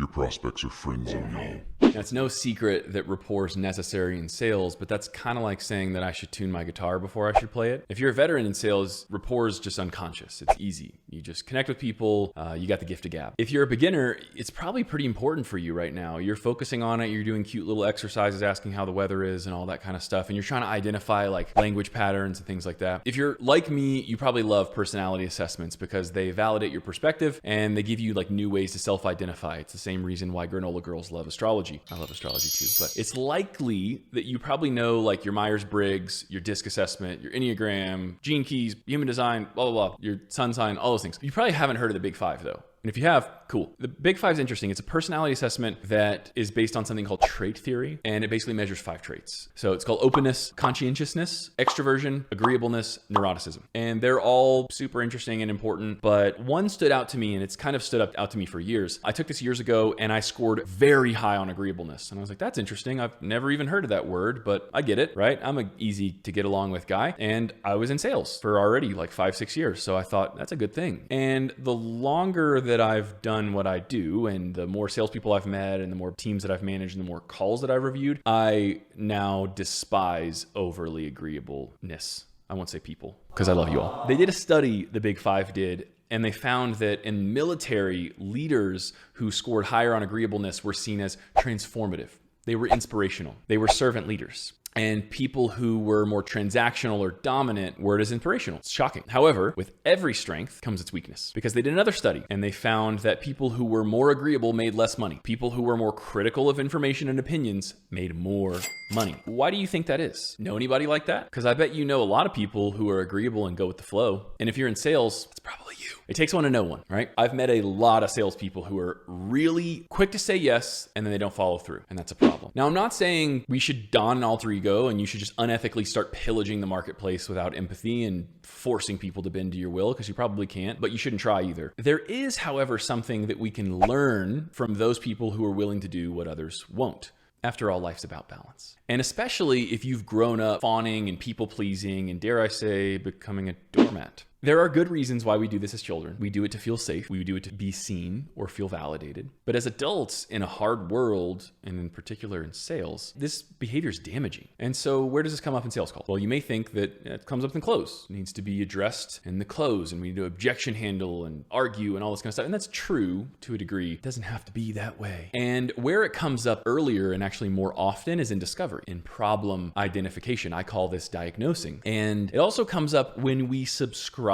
your prospects are friends of y'all. Now, it's no secret that rapport is necessary in sales, but that's kind of like saying that I should tune my guitar before I should play it. If you're a veteran in sales, rapport is just unconscious. It's easy. You just connect with people. You got the gift of gab. If you're a beginner, it's probably pretty important for you right now. You're focusing on it. You're doing cute little exercises, asking how the weather is and all that kind of stuff. And you're trying to identify like language patterns and things like that. If you're like me, you probably love personality assessments because they validate your perspective and they give you like new ways to self-identify. It's the same reason why granola girls love astrology. I love astrology too, but it's likely that you probably know like your Myers-Briggs, your DISC assessment, your Enneagram, Gene Keys, human design, blah, blah, blah, your sun sign, all those things. You probably haven't heard of the Big Five though. And if you have, cool. The Big Five is interesting. It's a personality assessment that is based on something called trait theory, and it basically measures 5 traits. So it's called openness, conscientiousness, extroversion, agreeableness, neuroticism. And they're all super interesting and important, but one stood out to me, and it's kind of stood out to me for years. I took this years ago, and I scored very high on agreeableness. And I was like, that's interesting. I've never even heard of that word, but I get it, right? I'm an easy to get along with guy, and I was in sales for already like 5-6 years. So I thought, that's a good thing. And the longer that I've done what I do, and the more salespeople I've met, and the more teams that I've managed, and the more calls that I've reviewed, I now despise overly agreeableness. I won't say people, because I love you all. They did a study, the Big Five did, and they found that in military, leaders who scored higher on agreeableness were seen as transformative. They were inspirational. They were servant leaders. And people who were more transactional or dominant were as inspirational. It's shocking. However, with every strength comes its weakness, because they did another study and they found that people who were more agreeable made less money. People who were more critical of information and opinions made more money. Why do you think that is? Know anybody like that? Because I bet you know a lot of people who are agreeable and go with the flow. And if you're in sales, it's probably you. It takes one to know one, right? I've met a lot of salespeople who are really quick to say yes, and then they don't follow through. And that's a problem. Now, I'm not saying we should don an alter ego and you should just unethically start pillaging the marketplace without empathy and forcing people to bend to your will, because you probably can't, but you shouldn't try either. There is, however, something that we can learn from those people who are willing to do what others won't. After all, life's about balance. And especially if you've grown up fawning and people pleasing and, dare I say, becoming a doormat. There are good reasons why we do this as children. We do it to feel safe. We do it to be seen or feel validated. But as adults in a hard world, and in particular in sales, this behavior is damaging. And so where does this come up in sales calls? Well, you may think that it comes up in close. It needs to be addressed in the close, and we need to objection handle and argue and all this kind of stuff. And that's true to a degree. It doesn't have to be that way. And where it comes up earlier and actually more often is in discovery, in problem identification. I call this diagnosing. And it also comes up when we subscribe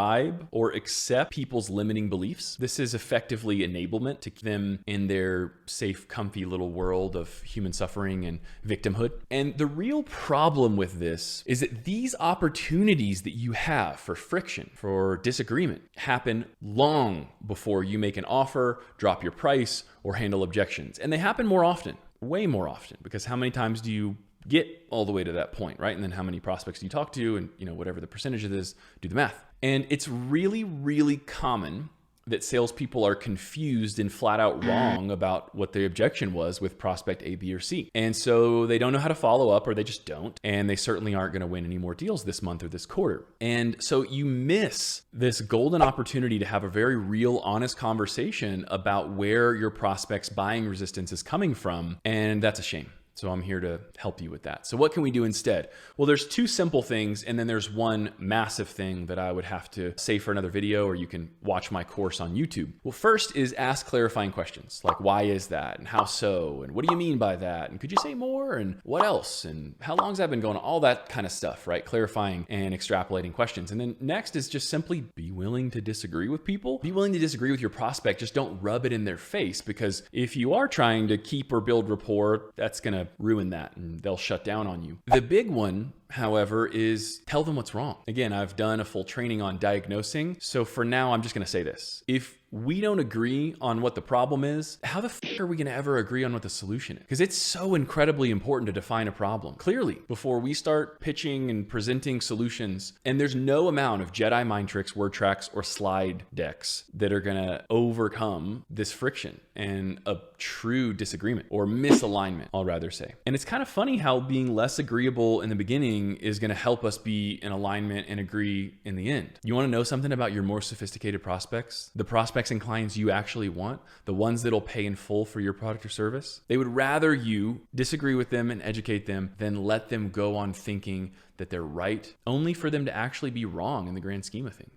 or accept people's limiting beliefs. This is effectively enablement to keep them in their safe, comfy little world of human suffering and victimhood. And the real problem with this is that these opportunities that you have for friction, for disagreement, happen long before you make an offer, drop your price, or handle objections. And they happen more often, way more often, because how many times do you get all the way to that point, right? And then how many prospects do you talk to, and whatever the percentage it is, do the math. And it's really, really common that salespeople are confused and flat out wrong about what the objection was with prospect A, B, or C. And so they don't know how to follow up, or they just don't. And they certainly aren't going to win any more deals this month or this quarter. And so you miss this golden opportunity to have a very real, honest conversation about where your prospect's buying resistance is coming from. And that's a shame. So I'm here to help you with that. So what can we do instead? Well, there's 2 simple things, and then there's one massive thing that I would have to say for another video, or you can watch my course on YouTube. Well, first is ask clarifying questions, like why is that, and how so, and what do you mean by that, and could you say more, and what else, and how long has that been going on, all that kind of stuff, right? Clarifying and extrapolating questions. And then next is just simply be willing to disagree with people. Be willing to disagree with your prospect. Just don't rub it in their face, because if you are trying to keep or build rapport, that's going to ruin that and they'll shut down on you. The big one, however, is tell them what's wrong. Again, I've done a full training on diagnosing. So for now, I'm just going to say this. If we don't agree on what the problem is, how the f are we going to ever agree on what the solution is? Because it's so incredibly important to define a problem clearly before we start pitching and presenting solutions. And there's no amount of Jedi mind tricks, word tracks, or slide decks that are going to overcome this friction and a true disagreement, or misalignment, I'll rather say. And it's kind of funny how being less agreeable in the beginning doing is going to help us be in alignment and agree in the end. You want to know something about your more sophisticated prospects? The prospects and clients you actually want, the ones that'll pay in full for your product or service, they would rather you disagree with them and educate them than let them go on thinking that they're right, only for them to actually be wrong in the grand scheme of things.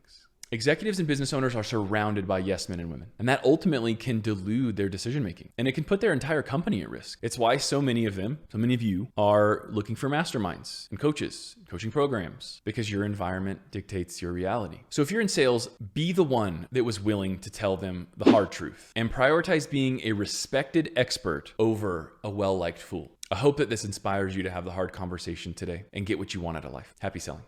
Executives and business owners are surrounded by yes men and women, and that ultimately can delude their decision making, and it can put their entire company at risk. It's why so many of you are looking for masterminds and coaches, coaching programs, because your environment dictates your reality. So if you're in sales, be the one that was willing to tell them the hard truth and prioritize being a respected expert over a well-liked fool. I hope that this inspires you to have the hard conversation today and get what you want out of life. Happy selling.